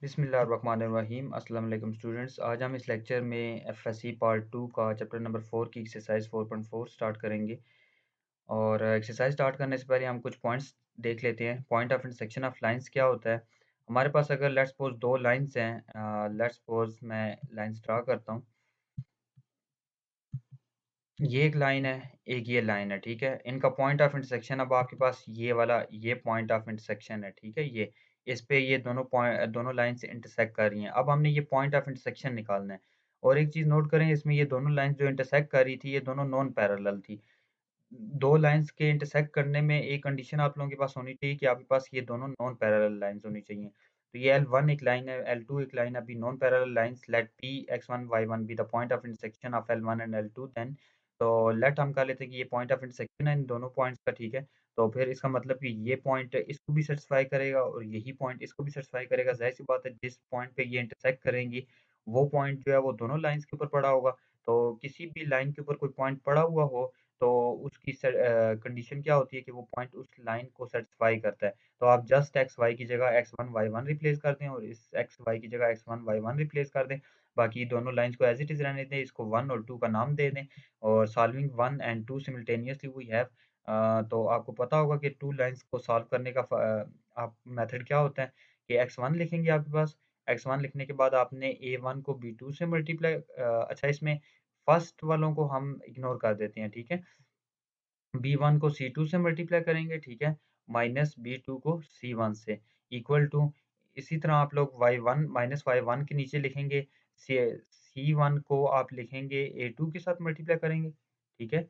बिस्मिल्लाहिर्रहमानिर्रहीम अस्सलाम वालेकुम स्टूडेंट्स। आज हम इस लेक्चर में एफएससी पार्ट 2 का चैप्टर नंबर 4 की एक्सरसाइज 4.4 स्टार्ट करेंगे। और एक्सरसाइज स्टार्ट करने से पहले हम कुछ पॉइंट्स देख लेते हैं। Point of intersection of lines क्या होता है? हमारे पास अगर लेट्स सपोज दो लाइंस हैं, लेट्स सपोज मैं लाइंस ड्रा करता हूँ। ये एक लाइन है, एक ये लाइन है, ठीक है। इनका पॉइंट ऑफ इंटरसेक्शन अब आपके पास ये वाला ये पॉइंट ऑफ इंटरसेक्शन है, ठीक है। ये इस पे ये दोनों लाइन से इंटरसेक्ट कर रही हैं। अब हमने ये पॉइंट ऑफ इंटरसेक्शन निकालना है। और एक चीज़ नोट करें, इसमें ये दोनों लाइन जो इंटरसेक्ट कर रही थी, ये दोनों नॉन पैरेलल थी। दो लाइंस के इंटरसेक्ट करने में एक कंडीशन आप लोगों के पास होनी चाहिए कि आपके पास ये दोनों नॉन पैरेलल लाइंस होनी चाहिए। तो ये L1 एक लाइन है, L2 एक लाइन है। अभी non parallel lines let P x1 y1 be the point of intersection of L1 and L2 then. तो लेट हम कर लेते हैं कि ये पॉइंट ऑफ इंटरसेक्शन है इन दोनों पॉइंट्स का, ठीक है। तो फिर इसका मतलब कि ये पॉइंट इसको भी सेटिस्फाई करेगा और यही पॉइंट इसको भी सेटिस्फाई करेगा। ज़ाहिर सी बात है, जिस पॉइंट पे ये इंटरसेक्ट करेंगी वो पॉइंट जो है वो दोनों लाइंस के ऊपर पड़ा होगा। तो किसी भी लाइन के ऊपर कोई पॉइंट पड़ा हुआ हो तो उसकी कंडीशन क्या होती है कि वो पॉइंट उस लाइन को सेटिस्फाई करता है। तो आप जस्ट एक्स वाई की जगह x1 y1 रिप्लेस कर दें और इस एक्स वाई की जगह x1 y1 रिप्लेस कर दें। बाकी दोनों लाइंस को एज इट इज रहने दें, इसको 1 और 2 का नाम दे दें। और solving 1 and 2 simultaneously we have. तो आपको पता होगा कि टू लाइंस को सॉल्व करने का आप मेथड क्या होता है कि x1 लिखेंगे आपके पास। x1 लिखने के बाद आपने a1 को b2 से मल्टीप्लाई, अच्छा इसमें फर्स्ट वालों को हम इग्नोर कर देते हैं, ठीक है। B1 को C2 से मल्टीप्लाई करेंगे, ठीक है, माइनस B2 को C1 से इक्वल टू। इसी तरह आप लोग Y1 माइनस Y1 के नीचे लिखेंगे, C1 को आप लिखेंगे A2 के साथ मल्टीप्लाई करेंगे, ठीक है।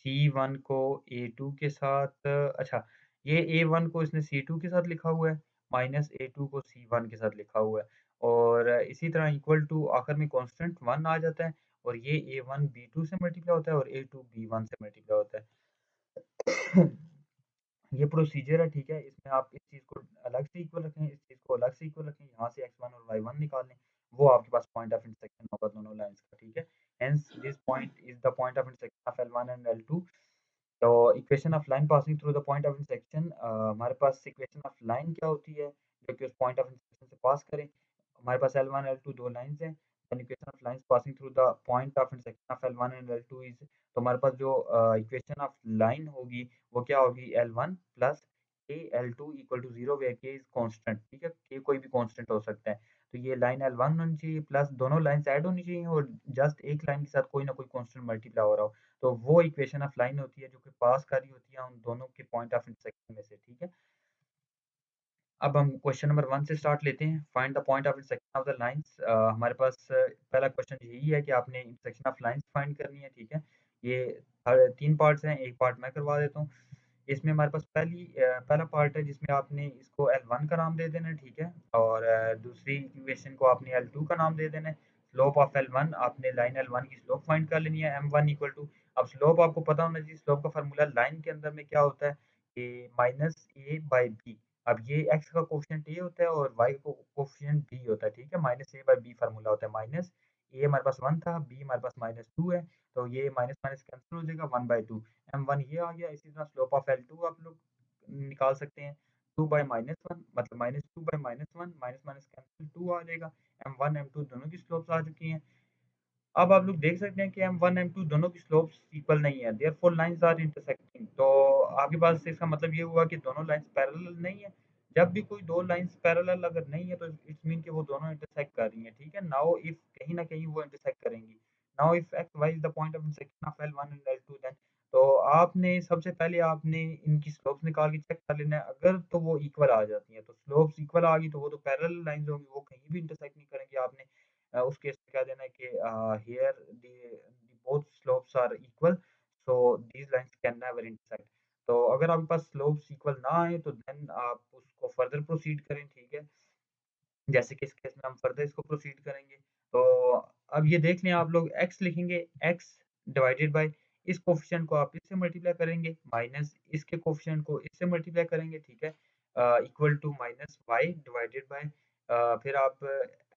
C1 को A2 के साथ, अच्छा ये A1 को इसने C2 के साथ लिखा हुआ है, माइनस A2 को C1 के साथ लिखा हुआ है। और इसी तरह इक्वल टू आखिर में कांस्टेंट 1 आ जाता है। और ये A1 B2 से मल्टीप्लाई होता है और A2 B1 से मल्टीप्लाई होता है। ये प्रोसीजर है, ठीक है। इसमें आप इस चीज़ को अलग से इक्वल रखें, इस चीज़ को अलग से इक्वल रखें, यहाँ से x1 और y1 निकाल लें। वो आपके पास पॉइंट ऑफ इंटरसेक्शन होगा दोनों लाइंस का, ठीक है। Hence this point is the point of intersection of L1 and L2। तो equation of line passing through the point of intersection, हमारे पास इक्वेशन ऑफ लाइन क्या होती है जो कि उस पॉइंट ऑफ इंटरसेक्शन से पास करें। हमारे पास L1 L2 दो लाइंस हैं। Then equation of lines passing through the point of intersection of L1 and L2 is. तो हमारे पास जो इक्वेशन ऑफ लाइन होगी वो क्या होगी, L1 प्लस के L2 इक्वल टू 0 वेयर के इज कांस्टेंट, ठीक है। के कोई भी कांस्टेंट हो सकता है। तो ये लाइन L1 होनी चाहिए प्लस दोनों लाइंस ऐड होनी चाहिए और जस्ट एक लाइन के साथ कोई ना कोई कांस्टेंट मल्टीप्लाई हो रहा हो। तो वो इक्वेशन ऑफ लाइन होती है जो कि पास कर रही होती है उन दोनों के पॉइंट ऑफ इंटरसेक्शन में से, ठीक है। अब हम क्वेश्चन नंबर 1 से स्टार्ट लेते हैं। Find the point of intersection of the lines. हमारे पास पहला क्वेश्चन यही है कि आपने इंटरसेक्शन ऑफ लाइंस फाइंड करनी है, ठीक है। ये हर 3 पार्ट्स हैं, एक पार्ट मैं करवा देता हूँ। इसमें हमारे पास पहला पार्ट है जिसमें आपने इसको L1 का नाम दे देना है, ठीक है। और दूसरी इक्वेशन को आपने L2 का नाम दे देना है। स्लोप ऑफ L1 आपने लाइन L1 की स्लोप फाइंड कर लेनी है, M1 इक्वल टू। अब स्लोप आपको पता होना चाहिए, स्लोप का फार्मूला लाइन के अंदर में क्या होता है कि माइनस ए बाई बी। अब ये x का कोएफ़िशिएंट a होता है और y का कोएफ़िशिएंट b होता है, ठीक है। Minus a by b formula होता है। माइनस ए हमारे पास 1 था, b हमारे पास -2 है। तो ये माइनस माइनस कैंसल हो जाएगा, 1/2 M1 ये आ गया। इसी तरह स्लोप ऑफ L2 आप लोग निकाल सकते हैं, 2/-1 मतलब -2/-1 माइनस माइनस कैंसल 2 आ जाएगा। M1 M2 दोनों की स्लोप्स आ चुकी हैं। अब आप लोग देख सकते हैं कि M1 M2 दोनों की स्लोप्स इक्वल नहीं है, देयरफॉर लाइन्स आर इंटरसेक्टिंग। तो आपके पास इसका मतलब ये हुआ कि दोनों लाइन्स पैरेलल नहीं है। जब भी कोई दो लाइन्स पैरेलल अगर नहीं है तो इट्स मीन कि वो दोनों इंटरसेक्ट कर रही हैं, ठीक है। नाउ इफ कहीं न कहीं वो इंटरसेक्ट करेंगी। Now if x y is the point of intersection of L1 and L2 then. तो आपने सबसे पहले आपने इनकी स्लोप्स निकाल के चेक कर लेना है। अगर तो वो इक्वल आ जाती हैं, तो स्लोप्स इक्वल आ गई तो वो तो पैरेलल लाइन्स होंगी, वो कहीं भी इंटरसेक्ट नहीं करेंगी। आपने उस केस में कह देना है कि here the both slopes are equal, so these lines can never intersect. तो अगर आपके पास स्लोप्स इक्वल ना आए तो देन आप उसको फर्दर प्रोसीड करें, ठीक है। जैसे कि इस केस में हम फर्दर इसको प्रोसीड करेंगे। तो अब ये देख लें, आप लोग x लिखेंगे, x डिवाइडेड बाय इस कोएफ़िशिएंट को आप इससे मल्टीप्लाई करेंगे, माइनस इसके कोएफ़िशिएंट को इससे मल्टीप्लाई करेंगे, ठीक है। Equal to minus y divided by फिर आप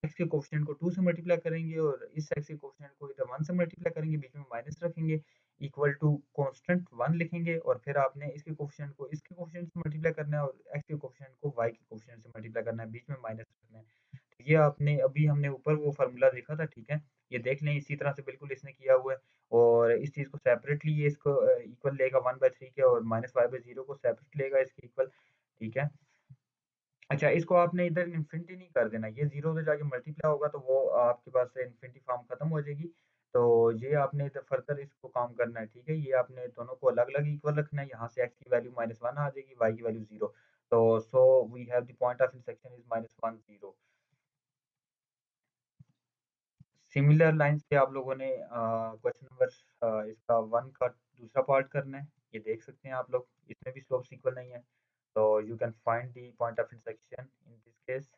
x के कोएफ़िशिएंट को 2 से मल्टीप्लाई करेंगे और इस x के कोएफ़िशिएंट को इधर 1 से मल्टीप्लाई करेंगे, बीच में माइनस रखेंगे, इक्वल टू कांस्टेंट 1 लिखेंगे और फिर आपने इसके कोएफ़िशिएंट को इसके कोएफ़िशिएंट से मल्टीप्लाई करना है और x के कोएफ़िशिएंट को y के कोएफ़िशिएंट से मल्टीप्लाई करना है, बीच में माइनस रखना है। ये आपने अभी हमने ऊपर वो फ़ॉर्मूला देखा था, ठीक है? ये देख लें इसी तरह से बिल्कुल इसने किया हुआ है और इस चीज़ को सेपरेटली ये इसको इक्वल लेगा 1/3 के और -y/0 को सेपरेट लेगा इसके इक्वल, ठीक है? अच्छा, इसको आपने इधर इन्फिनिटी नहीं कर देना, ये 0 से जाके मल्टीप्लाई होगा तो वो आपके पास से इन्फिनिटी फॉर्म खत्म हो जाएगी। तो ये आपने इधर फर्दर इसको काम करना है, ठीक है? ये आपने दोनों को अलग-अलग इक्वल रखना है, यहाँ से x की वैल्यू -1 आ जाएगी, y की वैल्यू 0। तो so we have the point of intersection is -1, 0। Similar lines पे आप लोगों ने क्वेश्चन नंबर इसका 1 का दूसरा पार्ट करना है। ये देख सकते हैं आप लोग, इसमें भी स्लोप्स इक्वल नहीं है। तो you can find the point of intersection in this case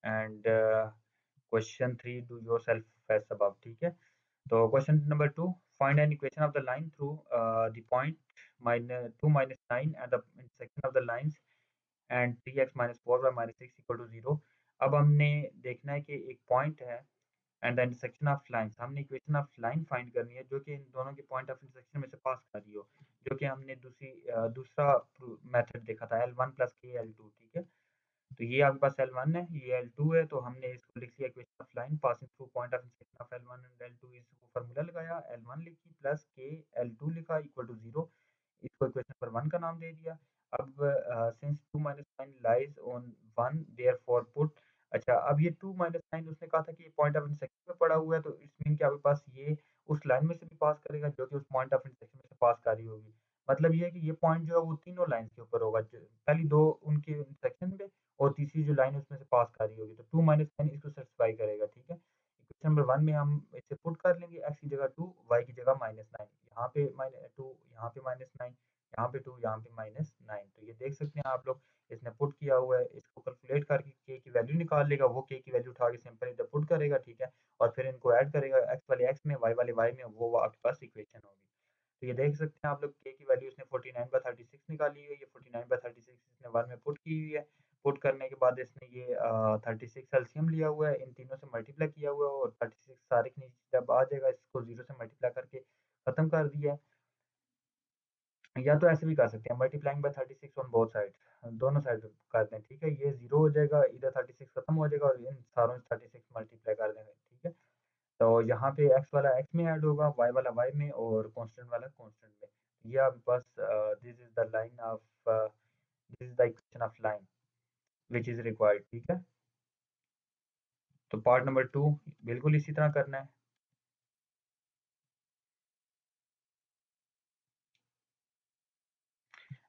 and question 3 do yourself as above, ठीक है? तो question number 2, find an equation of the line through the point -2 -9 at the intersection of the lines and 3x - 4y - 6 = 0। अब हमने देखना है कि एक point है and the intersection of lines, हमने इक्वेशन ऑफ लाइन फाइंड करनी है जो कि इन दोनों के पॉइंट ऑफ इंटरसेक्शन में से पास कर रही हो, जो कि हमने दूसरा मेथड देखा था L1 + k L2, ठीक है? तो ये आपके पास L1 है, ये L2 है, तो हमने इसको लिख लिया equation of line passing through point of intersection of L1 and L2, इसको फार्मूला लगाया, L1 लिखी प्लस k L2 लिखा इक्वल टू 0, इसको इक्वेशन नंबर 1 का नाम दे दिया। अब since 2 - 9 lies on 1 therefore put, अच्छा अब ये 2 - 9 उसने कहा था कि ये पॉइंट ऑफ इंटरसेक्शन में पड़ा हुआ है, तो इट मीन कि आपके पास ये उस लाइन में से भी पास करेगा जो कि उस पॉइंट ऑफ इंटरसेक्शन में से पास कर रही होगी। मतलब ये है कि ये पॉइंट जो है वो तीनों लाइन्स के ऊपर होगा, ज पहली 2 उनके इंटरसेक्शन पे और तीसरी जो लाइन है उसमें से पास कर रही होगी, तो 2 - 9 इसको सैटिस्फाई करेगा, ठीक है? इक्वेशन नंबर 1 में हम इसे पुट कर लेंगे, x की जगह 2, y की जगह -9, यहाँ पे -2, यहाँ पे -9, यहाँ पे 2, यहाँ पे -9। तो ये देख सकते हैं आप लोग, इसने पुट किया हुआ है, इसको कैलकुलेट करके k की वैल्यू निकाल लेगा, वो k की वैल्यू उठा के सिंपल इधर पुट करेगा, ठीक है? और फिर इनको ऐड करेगा, x वाले x में, y वाले y में, वो आपके पास इक्वेशन होगी। तो ये देख सकते हैं आप लोग, k की वैल्यू इसने 49/36 निकाली है, ये 49/36 इसने 1 में पुट की हुई है। पुट करने के बाद इसने ये 36 एलसीएम लिया हुआ है, इन तीनों से मल्टीप्लाई किया हुआ है और 36 सारे के नीचे जब आ जाएगा, इसको 0 से मल्टीप्लाई करके खत्म कर दिया है। या तो ऐसे भी कर सकते हैं, multiplying by 36 on both side, दोनों साइड कर दें, ठीक है? ये 0 हो जाएगा, इधर 36 खत्म हो जाएगा और इन सारों से 36 मल्टीप्लाई कर देंगे, ठीक है? तो यहाँ पे x वाला x में ऐड होगा, y वाला y में और कांस्टेंट वाला कांस्टेंट में। ये आपके पास this is the line of this is the equation of line which is required, ठीक है? तो पार्ट नंबर 2 बिल्कुल इसी तरह करना है।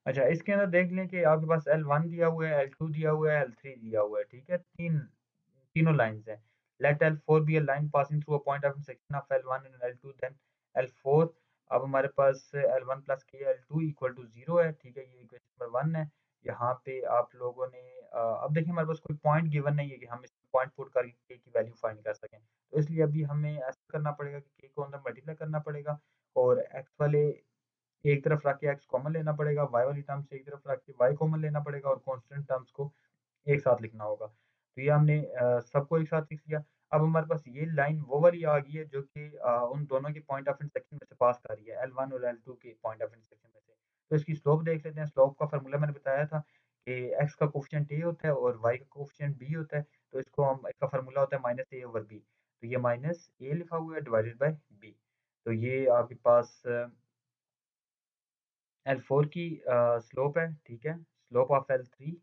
अच्छा, इसके अंदर देख लें कि आपके पास L1 दिया हुआ है, L2 दिया हुआ है, L3 दिया हुआ है, ठीक है? तीनों लाइन्स हैं। Let L4 be a line passing through a point of intersection of L1 and L2 then L4, अब हमारे पास L1 plus k L2 equal to 0 है, ठीक है? ये इक्वेशन नंबर 1 है। यहाँ पे आप लोगों ने अब देखिए हमारे पास कोई पॉइंट गिवन नहीं है कि हम इसमें पॉइंट पुट करके k की वैल्यू फाइंड कर सकें। तो इसलिए अभी हमें ऐसा करना पड़ेगा कि k को अंदर मल्टीप्लाई करना पड़ेगा और x वाले एक तरफ रख के x कॉमन लेना पड़ेगा, y वाली टर्म से एक तरफ रख के y कॉमन लेना पड़ेगा और कांस्टेंट टर्म्स को एक साथ लिखना होगा। तो ये हमने सबको एक साथ लिख लिया। अब हमारे पास ये लाइन वो वाली आ गई है जो कि उन दोनों के पॉइंट ऑफ इंटरसेक्शन में से पास कर रही है, L1 और L2 के पॉइंट ऑफ इंटरसेक्शन में से। तो इसकी स्लोप देख लेते हैं, स्लोप का फ़ॉर्मूला मैंने बताया था कि x का कोएफ़िशिएंट a होता है और y का कोएफ़िशिएंट b होता है, तो इसको हम इसका फ़ॉर्मूला होता है -a/b। तो ये -a लिखा हुआ है डिवाइडेड बाय b। तो ये आपके पास L4 की स्लोप है, ठीक है? Slope of L3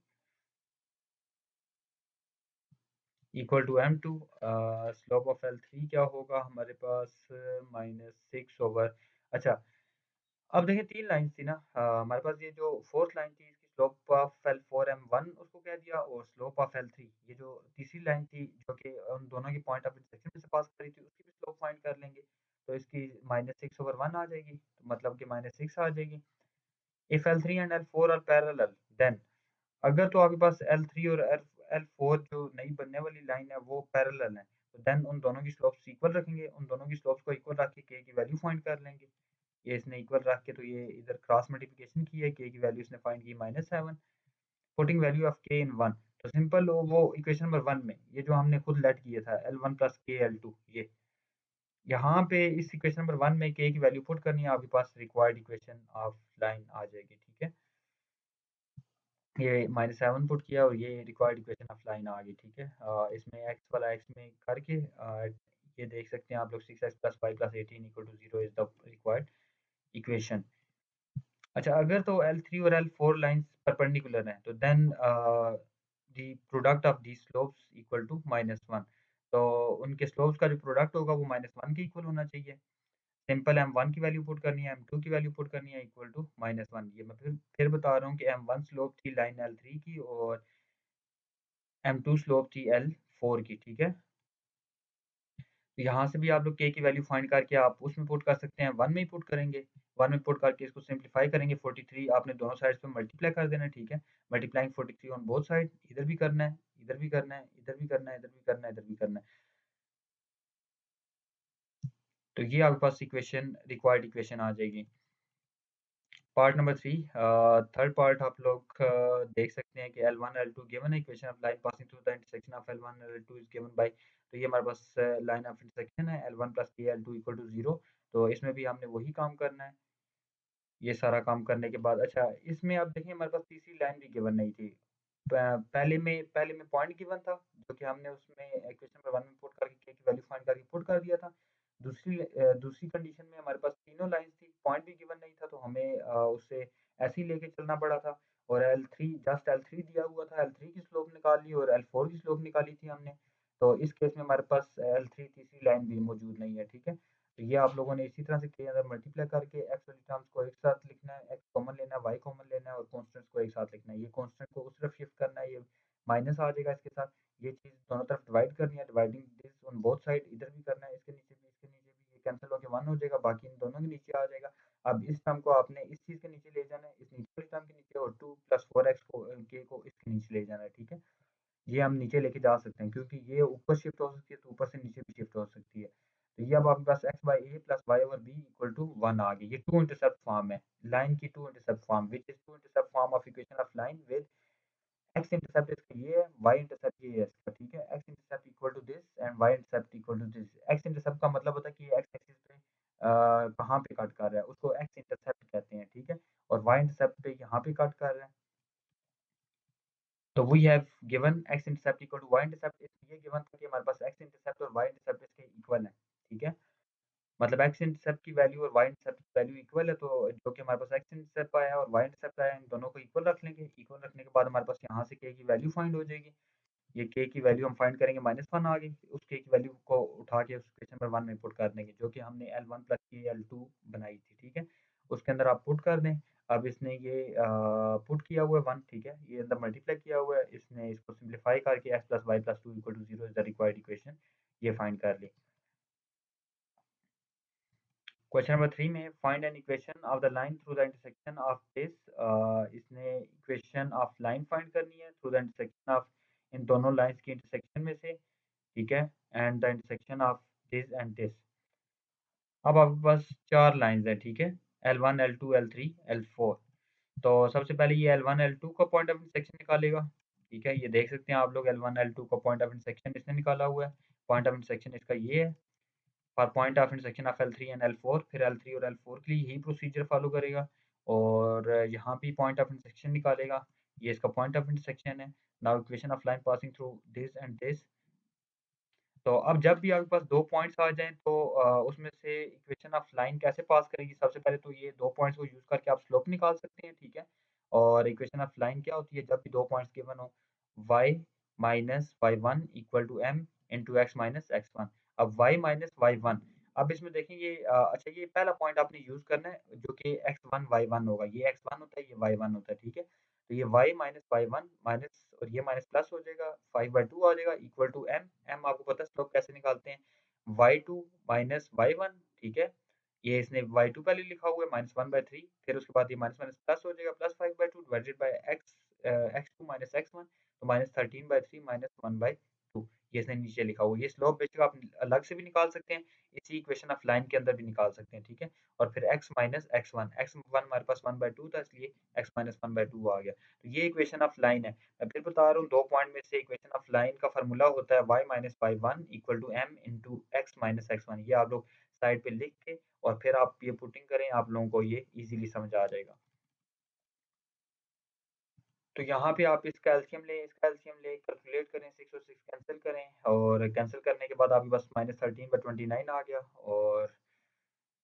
equal to M2, slope of L3 क्या होगा हमारे पास -6/, अच्छा अब देखिए 3 लाइन्स थी ना, हमारे पास ये जो 4th लाइन थी इसकी स्लोप ऑफ L4 M1 उसको कह दिया और स्लोप ऑफ L3 ये जो तीसरी लाइन थी जो कि उन दोनों की पॉइंट ऑफ इंटरसेक्शन में से पास कर रही थी उसकी भी स्लोप फाइंड कर लेंगे। तो इसकी -6/1 आ जाएगी, तो मतलब कि -6 आ जाएगी। If L3 and L4 are parallel then, अगर तो आपके पास L3 और L4 जो नई बनने वाली लाइन है वो पैरेलल है, तो देन उन दोनों की स्लोप्स इक्वल रखेंगे, उन दोनों की स्लोप्स को इक्वल रख के k की वैल्यू फाइंड कर लेंगे। ये इसने इक्वल रख के तो ये इधर क्रॉस मल्टीप्लिकेशन की है, k की वैल्यू इसने फाइंड की -7, पुटिंग वैल्यू ऑफ k इन 1, तो सिंपल वो इक्वेशन नंबर 1 में ये जो हमने खुद लेट किया था L1 प्लस k L2, ये यहाँ पे इस इक्वेशन नंबर 1 में k की वैल्यू पुट करनी है, आपके पास रिक्वायर्ड इक्वेशन ऑफ लाइन आ जाएगी, ठीक है? ये -7 पुट किया और ये रिक्वायर्ड इक्वेशन ऑफ लाइन आ गई, ठीक है। इसमें एक्स वाला एक्स में करके ये देख सकते हैं आप लोग 6x + y + 18 = 0 is the required equation. अच्छा, अगर तो L3 और L4 लाइन्स परपेंडिकुलर हैं तो then the product of the slopes equal to -1। तो उनके स्लोप्स का जो प्रोडक्ट होगा वो -1 के इक्वल होना चाहिए। सिंपल m1 की वैल्यू पुट करनी है, m2 की वैल्यू पुट करनी है इक्वल टू -1। ये मैं फिर बता रहा हूँ कि m1 स्लोप थी लाइन L3 की और m2 स्लोप थी L4 की, ठीक है। तो यहाँ से भी आप लोग k की वैल्यू फाइंड करके आप उसमें पुट कर सकते हैं, 1 में ही पुट करेंगे। 1 में पुट करके इसको सिंप्लीफाई करेंगे, 43 आपने दोनों साइड्स पे मल्टीप्लाई कर देना है, ठीक है। मल्टीप्लाइंग 43 ऑन बोथ साइड, इधर भी करना है, इधर भी करना है, इधर भी करना है, इधर भी करना है, इधर भी करना है। तो ये आपके पास इक्वेशन रिक्वायर्ड इक्वेशन आ जाएगी। पार्ट नंबर 3, थर्ड पार्ट आप लोग देख सकते हैं कि L1 L2 गिवन है, equation of line passing through the intersection of L1 और L2 इज गिवन बाय। तो ये हमारे पास लाइन ऑफ इंटरसेक्शन है L1 + k L2 = 0। तो इसमें भी हमने वही काम करना है। ये सारा काम करने के बाद अच्छा, इसमें आप देखें हमारे पास तीसरी लाइन भी गिवन नहीं थी। पहले में पॉइंट गिवन था, जो कि हमने उसमें इक्वेशन नंबर 1 में पुट करके k की वैल्यू फाइंड करके पुट कर दिया था। दूसरी कंडीशन में हमारे पास तीनों लाइन्स थी, पॉइंट भी गिवन नहीं था, तो हमें उसे ऐसे ही लेके चलना पड़ा था। और L3 दिया हुआ था, L3 की स्लोप निकाल ली और L4 की स्लोप निकाली थी हमने। तो इस केस में हमारे पास L3 तीसरी लाइन भी मौजूद नहीं है, ठीक है। तो ये आप लोगों ने इसी तरह से के अंदर मल्टीप्लाई करके एक्स वाली टर्म्स को एक साथ लिखना है, एक्स कॉमन लेना है, वाई कॉमन लेना है और कॉन्स्टेंट्स को एक साथ लिखना है। ये कॉन्स्टेंट को उस तरफ शिफ्ट करना है, ये माइनस आ जाएगा इसके साथ। ये चीज़ दोनों तरफ डिवाइड करनी है, dividing this on both side, इधर भी करना है, इसके नीचे भी, इसके नीचे भी। ये कैंसिल होकर 1 हो जाएगा, बाकी इन दोनों के नीचे आ जाएगा। अब इस टर्म को आपने इस चीज़ के नीचे ले जाना है, इस नीचे वाली टर्म के नीचे, और 2 + 4x को के को इसके नीचे ले जाना है, ठीक है। ये हम नीचे लेके जा सकते हैं क्योंकि ये ऊपर शिफ्ट हो सकती है तो ऊपर से नीचे भी शिफ्ट हो सकती है। तो ये अब आपके पास x/a + y/b = 1 आ गई। ये टू इंटरसेप्ट फॉर्म है, लाइन की two intercept form, which is two intercept form of equation of line with x intercept इसका ये है, y इंटरसेप्ट ये है इसका, ठीक है। x intercept equal to this and y intercept equal to this. x intercept का मतलब होता है कि ये x एक्सिस पे कहाँ पे कट कर रहा है, उसको x इंटरसेप्ट कहते हैं, ठीक है। और y इंटरसेप्ट पे यहाँ पे कट कर रहा है। तो we have given x intercept equal to y intercept, इसलिए गिवन था कि हमारे पास x इंटरसेप्ट और y इंटरसेप्ट इसके इक्वल है, ठीक है। मतलब x इंटरसेप्ट की वैल्यू और y इंटरसेप्ट की वैल्यू इक्वल है, तो जो कि हमारे पास x इंटरसेप्ट आया और y इंटरसेप्ट आया, इन दोनों को इक्वल रख लेंगे। इक्वल रखने के बाद हमारे पास यहाँ से k की वैल्यू फाइंड हो जाएगी। ये k की वैल्यू हम फाइंड करेंगे, -1 आ गई। उस k की वैल्यू को उठा के उस इक्वेशन नंबर 1 में पुट कर देंगे, जो कि हमने L1 + k L2 बनाई थी, ठीक है। उसके अंदर आप पुट कर दें। अब इसने ये पुट किया हुआ है 1, ठीक है। ये अंदर मल्टीप्लाई किया हुआ है, इसने इसको सिंप्लीफाई करके x + y + 2 = 0 is the required equation, ये फाइंड कर ली। क्वेश्चन नंबर 3 में find an equation of the line through the intersection of this. इसने इक्वेशन ऑफ लाइन फाइंड करनी है थ्रू द इंटरसेक्शन ऑफ इन दोनों लाइंस की इंटरसेक्शन में से, ठीक है। And the intersection of this and this. अब आपके पास 4 लाइन्स हैं, ठीक है। L1 L2 L3 L4। तो सबसे पहले ये L1 L2 का पॉइंट ऑफ इंटरसेक्शन निकालेगा, ठीक है। ये देख सकते हैं आप लोग L1 L2 का पॉइंट ऑफ इंटरसेक्शन इसने निकाला हुआ है। पॉइंट ऑफ इंटरसेक्शन इसका ये है। For point of intersection of L3 and L4, फिर L3 और L4 के लिए यही प्रोसीजर फॉलो करेगा और यहाँ भी पॉइंट ऑफ इंटरसेक्शन निकालेगा। ये इसका पॉइंट ऑफ इंटरसेक्शन है। Now equation of line passing through this and this. तो अब जब भी आपके पास 2 पॉइंट्स आ जाएँ तो उसमें से इक्वेशन ऑफ लाइन कैसे पास करेगी? सबसे पहले तो ये 2 पॉइंट्स को यूज़ करके आप स्लोप निकाल सकते हैं, ठीक है? और इक्वेशन ऑफ लाइन क्या होती है? जब भी 2 पॉइंट्स गिवन हो, y minus y1 equal to m into x minus x1। अब y माइनस y1, अब इसमें देखें ये अच्छा, ये पहला पॉइंट आपने यूज़ करना है जो कि x1 y1 होगा। ये x1 होता है, ये y1 होता है, ठीक है? तो ये y माइनस y1 माइनस और ये माइनस प्लस हो जाएगा, 5/2 आ जाएगा इक्वल टू m। m आपको पता है स्लोप कैसे निकालते हैं, y2 माइनस y1, ठीक है। ये इसने y2 पहले लिखा हुआ है -1/3, फिर उसके बाद ये माइनस माइनस प्लस हो जाएगा, plus 5/2 divided by x x2 minus x1, तो -13/3 -1/2। ये इसने नीचे लिखा हुआ है। ये स्लोप बेशक आप अलग से भी निकाल सकते हैं, इसी इक्वेशन ऑफ लाइन के अंदर भी निकाल सकते हैं, ठीक है। और फिर x माइनस x1 हमारे पास 1/2 था, इसलिए x माइनस 1/2 आ गया। तो ये इक्वेशन ऑफ लाइन है। मैं फिर बता रहा हूँ, 2 पॉइंट में से इक्वेशन ऑफ लाइन का फ़ॉर्मूला होता है y minus y1 equal to m into x minus x1। ये आप लोग साइड पे लिख के और फिर आप ये पुटिंग करें, आप लोगों को ये ईज़िली समझ आ जाएगा। तो यहाँ पे आप इसका एलसीएम लें, इसका एलसीएम लें, कैलकुलेट करें, 6 और 6 कैंसिल करें और कैंसिल करने के बाद आपके पास -13/29 आ गया और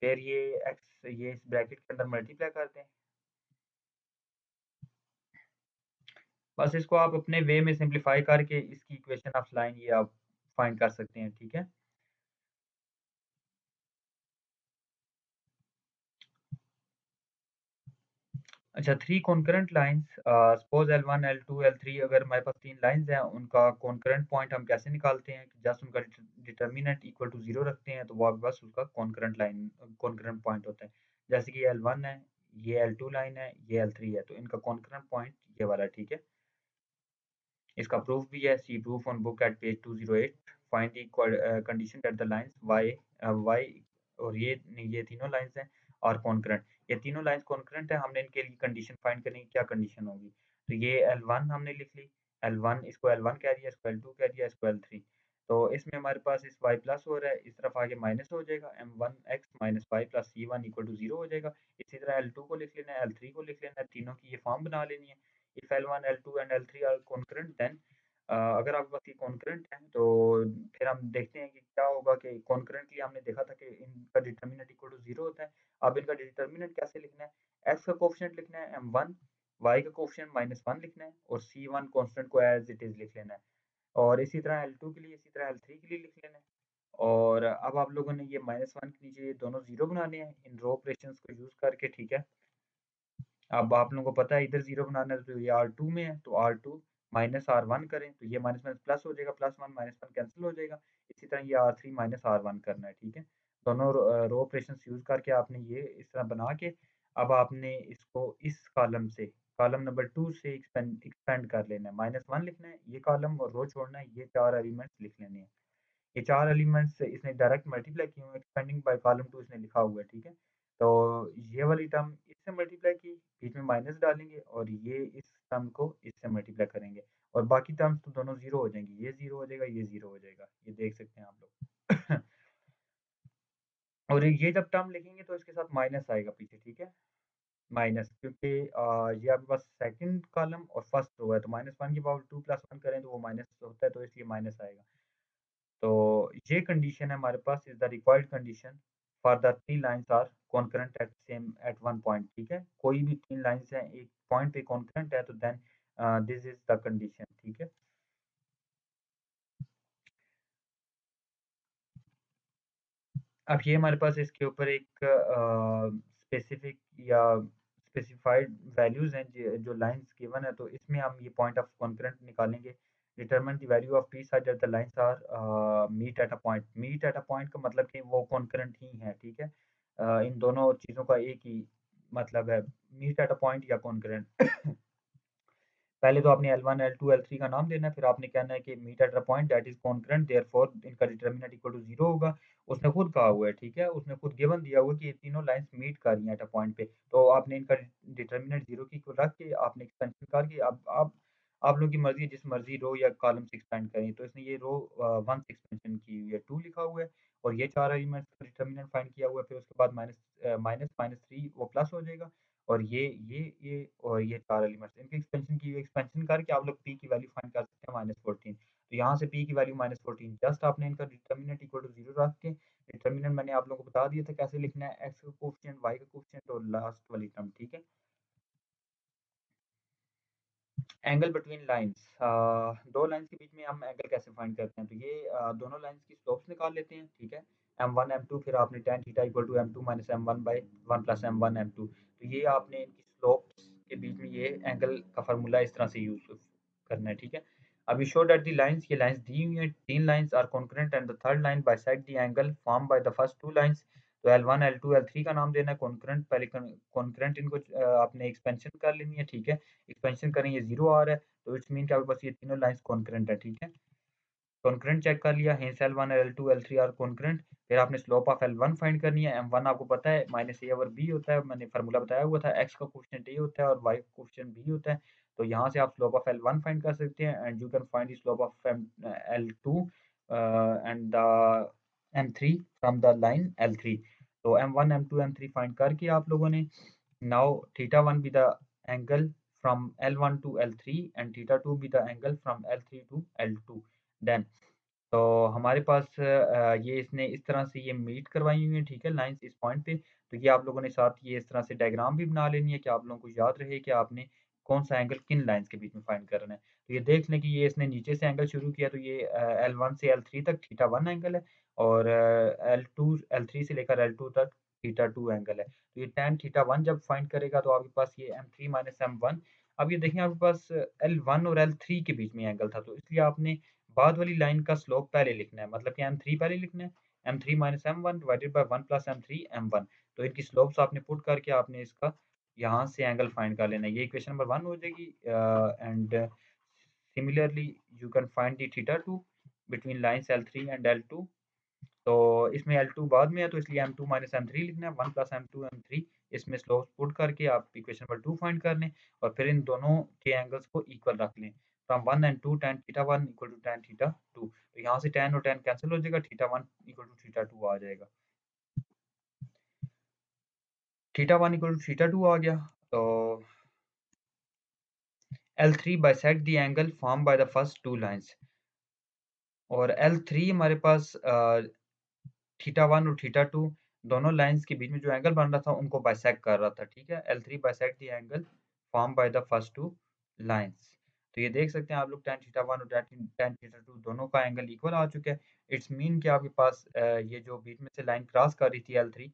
फिर ये एक्स ये इस ब्रैकेट के अंदर मल्टीप्लाई कर दें। बस इसको आप अपने वे में सिंप्लीफाई करके इसकी इक्वेशन ऑफ लाइन ये आप फाइंड कर सकते हैं, ठीक है? अच्छा 3 concurrent lines suppose L1, L2, L3 अगर हमारे पास 3 लाइन्स हैं, उनका कॉन्करेंट पॉइंट हम कैसे निकालते हैं? जस्ट उनका डिटर्मिनेंट इक्वल टू 0 रखते हैं, तो वो आपके पास उसका कॉन्करेंट पॉइंट होता है। जैसे कि L1 है, ये L2 लाइन है, ये L3 है, तो इनका कॉन्करेंट पॉइंट ये वाला है, ठीक है? इसका प्रूफ भी है, see proof on book at page 208 find the condition that the lines y और ये तीनों लाइन्स हैं और कॉन्करेंट। ये तीनों लाइन्स कॉन्करेंट है, हमने इनके लिए कंडीशन फाइंड करनी है, क्या कंडीशन होगी? तो ये L1 हमने लिख ली, L1 इसको L1 कह दिया, इसको L2 कह दिया, इसको L3। तो इसमें हमारे पास इस y प्लस हो रहा है, इस तरफ आगे माइनस हो जाएगा, m1x minus y plus c1 equal to 0 हो जाएगा। इसी तरह L2 को लिख लेना है, L3 को लिख लेना है, तीनों की ये फॉर्म बना लेनी है। If L1, L2 and L3 are concurrent then अगर आपके पास ये कॉन्करेंट है तो फिर हम देखते हैं कि क्या होगा कि कॉन्करेंट के लिए हमने देखा था कि इनका डिटर्मिनेंट इक्वल टू 0 होता है। अब इनका डिटर्मिनेंट कैसे लिखना है? x का कोएफिशिएंट लिखना है m1, y का कोएफिशिएंट -1 लिखना है और c1 कांस्टेंट को एज़ इट इज़ लिख लेना है। और इसी तरह L2 के लिए, इसी तरह L3 के लिए लिख लेना है। और अब आप लोगों ने ये -1 के नीचे ये दोनों 0 बनाने हैं इन रो ऑपरेशंस को यूज़ करके, ठीक है? अब आप लोगों को पता है इधर 0 बनाना है तो ये R2 में है, तो R2 माइनस R1 करें तो ये माइनस माइनस प्लस हो जाएगा, +1 -1 कैंसिल हो जाएगा। इसी तरह ये R3 माइनस R1 करना है, ठीक है? दोनों रो ऑपरेशंस यूज़ करके आपने ये इस तरह बना के अब आपने इसको इस कॉलम से कॉलम नंबर 2 से एक्सपेंड कर लेना है, -1 लिखना है, ये कॉलम और रो छोड़ना है, ये 4 एलिमेंट्स लिख लेने हैं। ये 4 एलिमेंट्स इसने डायरेक्ट मल्टीप्लाई किए हुए हैं, एक्सपेंडिंग बाय कॉलम 2 इसने लिखा हुआ है, ठीक है? तो ये वाली टर्म इससे मल्टीप्लाई की, बीच में माइनस डालेंगे और ये इस टर्म को इससे मल्टीप्लाई करेंगे और बाकी टर्म्स तो दोनों 0 हो जाएँगी, ये 0 हो जाएगा, ये 0 हो जाएगा, ये देख सकते हैं आप लोग। और ये जब टर्म लिखेंगे तो इसके साथ माइनस आएगा पीछे, ठीक है? माइनस क्योंकि ये आपके पास सेकंड कॉलम और फर्स्ट रो है, तो -1 की पावर 2 + 1 करें तो वो माइनस होता है, तो इसलिए माइनस आएगा। तो ये कंडीशन है हमारे पास is the required condition for the 3 lines are concurrent at same at one point, ठीक है? कोई भी 3 लाइन्स हैं, एक पॉइंट पे कॉन्करेंट है तो then this is the condition, ठीक है? अब ये हमारे पास इसके ऊपर एक स्पेसिफिक या स्पेसिफाइड वैल्यूज़ हैं जो लाइन्स गिवन है, तो इसमें हम ये पॉइंट ऑफ कॉन्करेंट निकालेंगे। Determine the value of p such that the lines are meet at a point. Meet at a point का मतलब कि वो कॉन्करेंट ही हैं, ठीक है? इन दोनों चीज़ों का एक ही मतलब है, मीट एट अ पॉइंट या कॉन्करेंट। पहले तो आपने L1, L2, L3 का नाम देना है, फिर आपने कहना है कि meet at a point that is concurrent therefore इनका डिटरमिनेंट इक्वल टू 0 होगा। उसने खुद कहा हुआ है, ठीक है? उसने खुद गिवन दिया हुआ है कि ये तीनों लाइन्स मीट कर रही हैं एट अ पॉइंट पे। तो आपने इनका डिटरमिनेंट 0 की इक्वल रख के आपने एक्सपेंशन करके अब आप लोगों की मर्ज़ी है जिस मर्ज़ी रो या कॉलम से एक्सपेंड करें। तो इसने ये रो 1 से एक्सपेंशन की हुई है, 2 लिखा हुआ है और ये 4 एलिमेंट्स का डिटरमिनेंट फाइंड किया हुआ है। फिर उसके बाद -3 वो प्लस हो जाएगा और ये और ये 4 एलिमेंट्स इनके एक्सपेंशन की हुई एक्सपेंशन करके आप लोग p की वैल्यू फाइंड कर सकते हैं -14। तो यहाँ से p की वैल्यू -14 जस्ट आपने इनका डिटरमिनेंट इक्वल टू 0 रख के डिटरमिनेंट मैंने आप लोगों को बता दिया था कैसे लिखना है x का कोएफिशिएंट y का कोएफिशिएंट और लास्ट वाली टर्म, ठीक है? एंगल बिटवीन लाइन्स दो लाइन्स के बीच में हम एंगल कैसे फाइंड करते हैं? तो ये दोनों लाइन्स की स्लोप्स निकाल लेते हैं, ठीक है? m1 m2 फिर आपने tan theta equal to m2 minus m1 by 1 plus m1 m2 तो ये आपने इनकी स्लोप्स के बीच में ये एंगल का फार्मूला इस तरह से यूज़ करना है, ठीक है? अब you show that the lines ये लाइन्स दी हुई हैं, 3 lines are concurrent and the third line bisect the angle formed by the first 2 lines. तो L1, L2, L3 का नाम देना है कॉन्करेंट पहले कॉन्करेंट इनको आपने एक्सपेंशन कर लेनी है, ठीक है? एक्सपेंशन करें ये 0 आ रहा है तो इट्स मीन कि आपके पास ये तीनों लाइन्स कॉन्करेंट है, ठीक है? कॉन्करेंट चेक कर लिया hence L1 L2 L3 are concurrent फिर आपने स्लोप ऑफ L1 फाइंड करनी है m1 आपको पता है -a/b होता है मैंने फार्मूला बताया हुआ था x का कोएफिशिएंट a होता है और y का कोएफिशिएंट b होता है तो यहाँ से आप स्लोप ऑफ L1 फाइंड कर सकते हैं and you can find the slope of L2 and the m3 from the line L3 तो m1 m2 m3 फाइंड करके आप लोगों ने now theta 1 be the angle from L1 to L3 and theta 2 be the angle from L3 to L2 then तो हमारे पास ये इसने इस तरह से ये मीट करवाई हुई है ठीक है लाइंस इस पॉइंट पे तो ये आप लोगों ने साथ ये इस तरह से डायग्राम भी बना लेनी है कि आप लोगों को याद रहे कि आपने कौन सा एंगल किन लाइंस के बीच में फाइंड करना है तो ये देख लें कि ये इसने नीचे से एंगल शुरू किया तो ये L1 से L3 तक थीटा 1 एंगल है और L2 L3 से लेकर L2 तक थीटा 2 एंगल है तो ये tan थीटा 1 जब फाइंड करेगा तो आपके पास ये M3 माइनस M1 अब ये देखें आपके पास L1 और L3 के बीच में एंगल था तो इसलिए आपने बाद वाली लाइन का स्लोप पहले लिखना है मतलब कि M3 पहले लिखना है M3 minus M1 divided by 1 plus M3 M1 तो इनकी स्लोप्स आपने पुट करके आपने इसका यहाँ से एंगल फाइंड कर लेना है ये इक्वेशन नंबर 1 हो जाएगी and similarly you can find the theta 2 between lines L3 and L2 तो इसमें L2 बाद में है तो इसलिए M2 माइनस M3 लिखना है 1 प्लस M2 M3 इसमें स्लोप्स पुट करके आप इक्वेशन नंबर 2 फाइंड कर लें और फिर इन दोनों के एंगल्स को इक्वल रख लें from 1 and 2 tan theta 1 equal to tan theta 2 तो यहाँ से tan और tan कैंसिल हो जाएगा थीटा 1 इक्वल टू थीटा 2 आ जाएगा थीटा 1 इक्वल टू थीटा 2 आ गया तो L3 bisect the angle formed by the first two lines और L3 हमारे पास थीटा 1 और थीटा 2 दोनों लाइंस के बीच में जो एंगल बन रहा था उनको बाइसेक्ट कर रहा था ठीक है L3 bisect the angle form by the first two lines तो ये देख सकते हैं आप लोग tan थीटा 1 और tan थीटा 2 दोनों का एंगल इक्वल आ चुका है इट्स मीन कि आपके पास ये जो बीच में से लाइन क्रॉस कर रही थी L3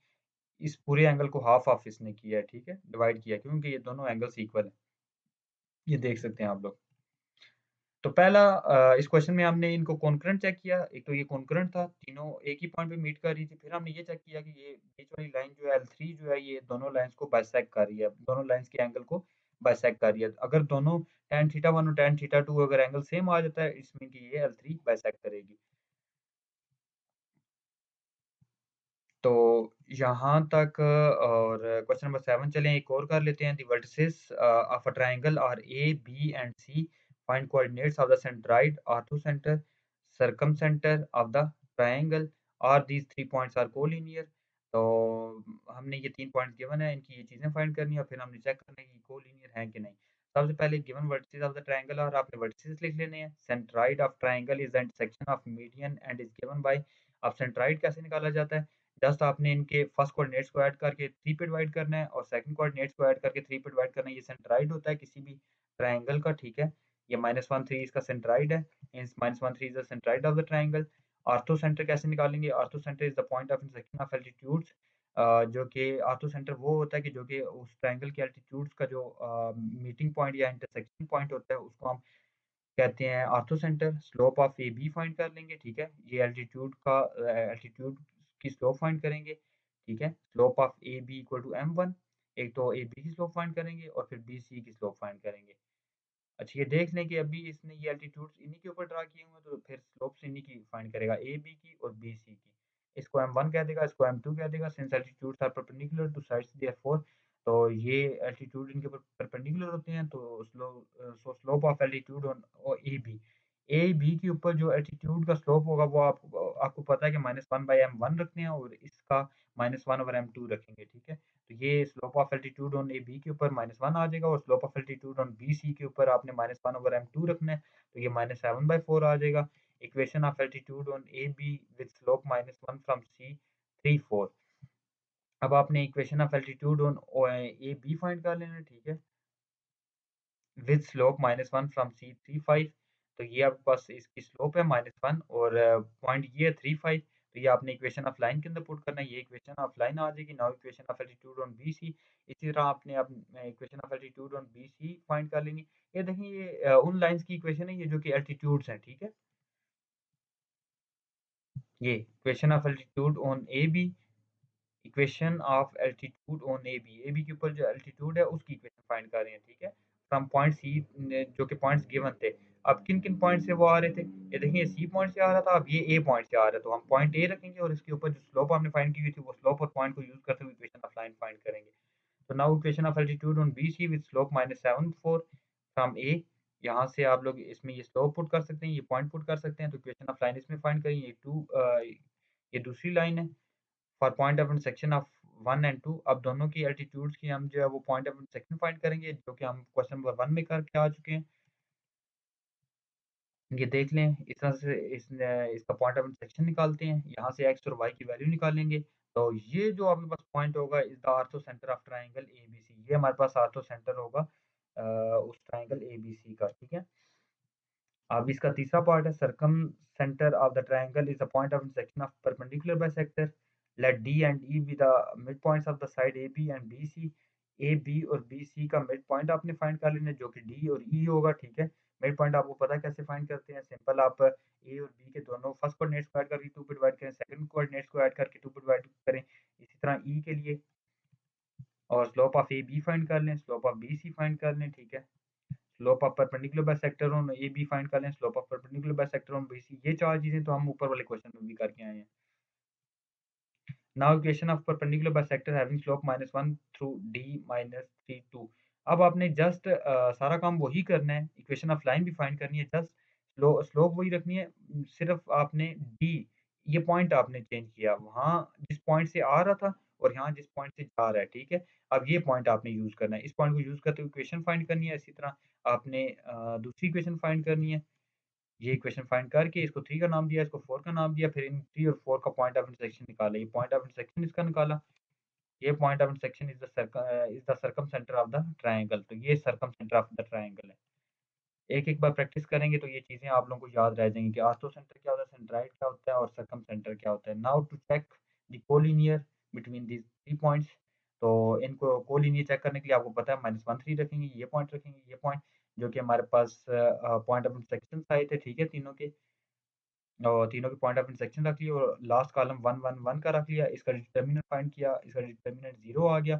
इस पूरे एंगल को हाफ ऑफ इसने किया है ठीक है डिवाइड किया क्योंकि ये दोनों एंगल्स इक्वल है ये देख सकते हैं आप लोग तो पहला इस क्वेश्चन में हमने इनको कॉन्करेंट चेक किया एक तो ये कॉन्करेंट था तीनों एक ही पॉइंट पे मीट कर रही थी फिर हमने ये चेक किया कि ये बीच वाली लाइन जो है L3 जो है ये दोनों लाइंस को बाइसेक्ट कर रही है दोनों लाइंस के एंगल को बाइसेक्ट कर रही है अगर दोनों tan थीटा 1 और tan थीटा 2 अगर एंगल सेम आ जाता है इसमें कि ये L3 बाइसेक्ट करेगी तो यहाँ तक और क्वेश्चन नंबर 7 चलें एक और कर लेते हैं the vertices of a triangle are A B and C find coordinates of the centroid ortho centre circumcentre of the triangle are these 3 points are collinear तो हमने ये 3 पॉइंट्स गिवन है इनकी ये चीज़ें फाइंड करनी है और फिर हमने चेक करना है कि कोलिनियर हैं कि नहीं सबसे पहले given vertices of the triangle और आपने वर्टिसेस लिख लेने हैं centroid of triangle is the intersection of median and is given by अब सेंट्राइड कैसे निकाला जाता है जस्ट आपने इनके फर्स्ट कोऑर्डिनेट्स को ऐड करके 3 पे डिवाइड करना है और सेकंड कोऑर्डिनेट्स को ऐड करके 3 पे डिवाइड करना है ये सेंट्राइड होता है किसी भी ट्रायंगल का ठीक है ये -1 3 इसका सेंट्राइड है means -1 3 is the centroid of the triangle ortho centre कैसे निकालेंगे ortho centre is the point of intersection of altitudes जो कि ऑर्थो सेंटर वो होता है कि जो कि उस ट्रायंगल के एल्टीट्यूड्स का जो मीटिंग पॉइंट या इंटरसेक्शन पॉइंट होता है उसको हम कहते हैं orthocentre slope of A B find कर लेंगे ठीक है ये एल्टीट्यूड का एल्टीट्यूड की स्लोप फाइंड करेंगे ठीक है slope of A B equal to M1 एक तो ए बी की स्लोप फाइंड करेंगे और फिर बी सी की स्लोप फाइंड करेंगे अच्छा ये देख लें कि अभी इसने ये एल्टीट्यूड्स इन्हीं के ऊपर ड्रा किए हुए हैं तो फिर स्लोप्स इन्हीं की फाइंड करेगा ए बी की और बी सी की इसको M1 कह देगा इसको M2 कह देगा since altitudes are perpendicular to sides therefore तो ये एल्टीट्यूड इनके ऊपर परपेंडिकुलर होते हैं तो slope of altitude on A B के ऊपर जो एल्टीट्यूड का स्लोप होगा वो आपको आपको पता है कि -1/m1 रखते हैं और इसका -1/m2 रखेंगे ठीक है तो ये slope of altitude on A B के ऊपर -1 आ जाएगा और slope of altitude on B C के ऊपर आपने -1/m2 रखना है तो ये -7/4 आ जाएगा equation of altitude on A B with slope -1 from C 3 4 अब आपने equation of altitude on A B find कर लेना है ठीक है विद स्लोप -1 फ्रॉम सी 3 5 तो ये आपके पास इसकी स्लोप है -1 और पॉइंट ये है 3 5 तो ये आपने इक्वेशन ऑफ लाइन के अंदर पुट करना है ये इक्वेशन ऑफ लाइन आ जाएगी now equation of altitude on B C इसी तरह आपने अब equation of altitude on B C find कर लेनी ये देखिए ये उन लाइंस की इक्वेशन है ये जो कि एल्टीट्यूड्स हैं ठीक है ये equation of altitude on A B equation of altitude on A B के ऊपर जो एल्टीट्यूड है उसकी इक्वेशन फाइंड कर रहे हैं ठीक है फ्रॉम पॉइंट सी जो कि पॉइंट्स गिवन थे अब किन किन पॉइंट से वो आ रहे थे ये देखिए सी पॉइंट से आ रहा था अब ये ए पॉइंट से आ रहा है तो हम पॉइंट ए रखेंगे और इसके ऊपर जो स्लोप हमने फाइंड की हुई थी वो स्लोप और पॉइंट को यूज करते हुए इक्वेशन ऑफ लाइन फाइंड करेंगे तो now equation of altitude on B C with slope -7 4 from A यहाँ से आप लोग इसमें ये स्लोप पुट कर सकते हैं ये पॉइंट पुट कर सकते हैं तो इक्वेशन ऑफ लाइन इसमें फाइंड करेंगे ये दूसरी लाइन है for point of intersection of 1 and 2 अब दोनों की एल्टीट्यूड्स की हम जो है वो पॉइंट ऑफ इंटरसेक्शन फाइंड करेंगे, जो कि हम क्वेश्चन नंबर 1 में करके आ चुके हैं। ये देख लें, इस तरह से इसका पॉइंट ऑफ इंटरसेक्शन निकालते हैं, यहाँ से एक्स और वाई की वैल्यू निकालेंगे। तो ये जो आपके पास पॉइंट होगा is the ortho centre of triangle ABC, ये हमारे पास ऑर्थो सेंटर होगा उस ट्रायंगल एबीसी का, ठीक है? अब इसका तीसरा पार्ट है circumcentre of the triangle is the point of intersection of perpendicular bisector. Let D and E be the mid points of the side AB and BC. A, B और BC का mid point आपने find कर लेना है, जो कि D और ई होगा, ठीक है? मिड पॉइंट आपको पता है कैसे फाइंड करते हैं, सिंपल आप ए और बी के दोनों फर्स्ट कोऑर्डिनेट्स को ऐड करके 2 पे डिवाइड करें, सेकंड कोऑर्डिनेट्स को ऐड करके 2 पे डिवाइड करें। इसी तरह ई के लिए और slope of A B find कर लें, slope of B C find कर लें, ठीक है? Slope of perpendicular bisector on A B find कर लें, slope of perpendicular bisector on B C. ये 4 चीज़ें तो हम ऊपर वाले क्वेश्चन में भी करके आए हैं। Now equation of perpendicular bisector having slope -1 through d -3 2। अब आपने जस्ट सारा काम वही करना है, इक्वेशन ऑफ लाइन भी फाइंड करनी है, जस्ट स्लोप वही रखनी है, सिर्फ आपने d ये पॉइंट आपने चेंज किया, वहाँ जिस पॉइंट से आ रहा था और यहाँ जिस पॉइंट से जा रहा है, ठीक है? अब ये पॉइंट आपने यूज़ करना है, इस पॉइंट को यूज़ करते हुए इक्वेशन फाइंड करनी है, इसी तरह आपने दूसरी इक्वेशन फाइंड करनी है। ये इक्वेशन फाइंड करके इसको 3 का नाम दिया, इसको 4 का नाम दिया, फिर इन 3 और 4 का पॉइंट ऑफ इंटरसेक्शन निकाला। ये पॉइंट ऑफ इंटरसेक्शन इसका निकाला। ये point of intersection is the circum centre of the triangle. तो ये circum centre of the triangle है। एक-एक बार प्रैक्टिस करेंगे तो ये चीज़ें आप लोगों को याद रह जाएँगी कि ऑर्थो सेंटर क्या होता है, सेंट्राइड क्या होता है और सर्कम सेंटर क्या होता है। Now to check the collinear between these 3 points. तो इनको कोलिनियर चेक करने के लिए आपको पता है -1 3 रखेंगे, ये पॉइंट रखेंगे, ये पॉइंट, जो कि हमारे पास पॉइंट ऑफ इंटरसेक्शन आए थे, ठीक है, तीनों के। और तीनों के पॉइंट ऑफ इंटरसेक्शन रख लिए और लास्ट कॉलम 1 1 1 का रख लिया। इसका डिटरमिनेंट फाइंड किया, इसका डिटरमिनेंट 0 आ गया।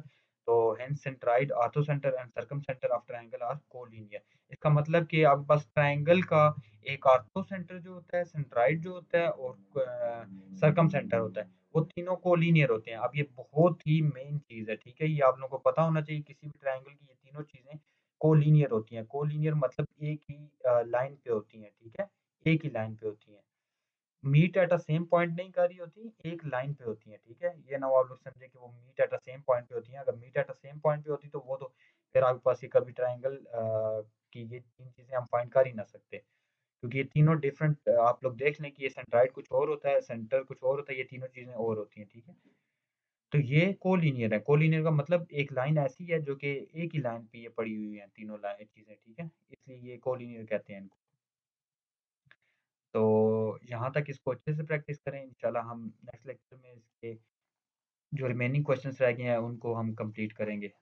तो hence centroid, ortho centre and circumcentre of triangle are collinear. इसका मतलब कि आपके पास ट्रायंगल का एक ऑर्थो सेंटर जो होता है, सेंट्राइड जो होता है और सर्कम सेंटर होता है, वो तीनों कोलिनियर होते हैं। अब ये बहुत ही मेन चीज़ है, ठीक है? ये आप लोगों को पता होना चाहिए, किसी भी ट्रायंगल की ये तीनों चीज़ें कोलिनियर होती हैं। कोलिनियर मतलब एक ही लाइन पे होती हैं, ठीक है? एक ही लाइन पे होती हैं। Meet at a same point नहीं कर रही होती, एक लाइन पे होती हैं, ठीक है? ये ना वो आप लोग समझे कि वो meet at a same point पे होती हैं, अगर meet at a same point पे होती तो वो तो फिर आपके पास ये कभी ट्रायंगल की ये 3 चीज़ें हम फाइंड कर ही ना सकते। क्योंकि ये तीनों डिफरेंट आप लोग देख लें कि ये सेंट्राइड कुछ और होता है, सेंटर कुछ और होता है, ये तीनों चीज़ें और होती हैं, ठीक है? तो ये कोलिनियर है, कोलिनियर का मतलब एक लाइन ऐसी है जो कि एक ही लाइन पे ये पड़ी हुई हैं, तीनों चीज़ें, ठीक है? इसलिए ये कोलिनियर कहते हैं इनको। तो यहाँ तक इसको अच्छे से प्रैक्टिस करें, इंशाल्लाह हम नेक्स्ट लेक्चर में इसके जो रिमेनिंग क्वेश्चंस रह गए हैं उनको हम कंप्लीट करेंगे।